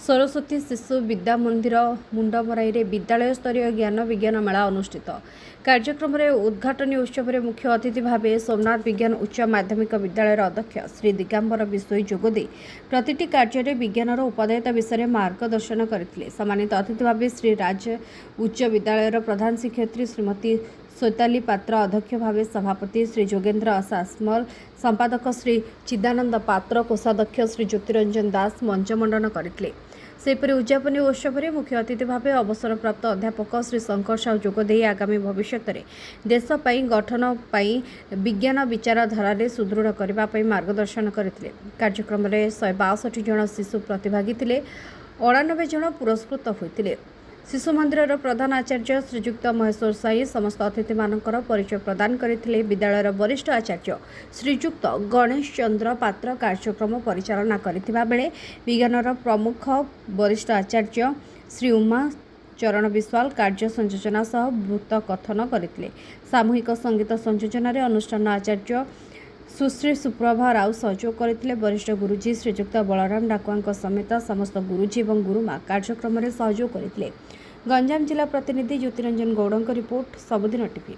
सरस्वती शिशु विद्या मंदिर मुंडमराई विद्यालय स्तरीय ज्ञान विज्ञान मेला अनुष्ठित कार्यक्रम में उद्घाटनी उत्सव में मुख्य अतिथि भाव सोमनाथ विज्ञान उच्च माध्यमिक विद्यालय अध्यक्ष श्री दिगंबर बिश्नोई जोगदे प्रतिटी कार्य विज्ञान उपदेयता विषय में मार्गदर्शन करते। सम्मानित अतिथि भाव श्री राज उच्च विद्यालय प्रधान शिक्षयित्री श्रीमती सोताली पात्र अध्यक्ष भाव सभापति श्री जोगेन्द्र आसास्मल संपादक श्री चिदानंद पात्र कोषाध्यक्ष श्री ज्योतिरंजन दास मंचमंडन करते। सेपरी उद्यापनी उत्सव में मुख्य अतिथि भाव अवसरप्राप्त अध्यापक श्री शंकर साहू जोगदे आगामी भविष्य में देशपाई गठन विज्ञान विचारधारा सुदृढ़ करने मार्गदर्शन करते। कार्यक्रम में 162 जन शिशु प्रतिभागी थे, 98 जन पुरस्कृत होते। शिशु मंदिर प्रधान आचार्य श्रीजुक्त महेश्वर साई समस्त अतिथि मानकर परिचय प्रदान करते। विद्यालय वरिष्ठ आचार्य श्रीजुक्त गणेश चंद्र पात्र कार्यक्रम परिचालना करथिबा बेले विज्ञान प्रमुख वरिष्ठ आचार्य श्री उमा चरण विश्वाल कार्य संयोजना सह भूत कथन करते। सामूहिक संगीत संयोजन अनुष्ठान आचार्य सुश्री सुप्रभा राव सहयोग करते। वरिष्ठ गुरुजी श्रीजुक्त बलराम डाकुआ समेत समस्त गुरुजी और गुरुमा कार्यक्रम में सहयोग करते। गंजाम जिला प्रतिनिधि ज्योतिरंजन गौड़ रिपोर्ट सबुदिन टीवी।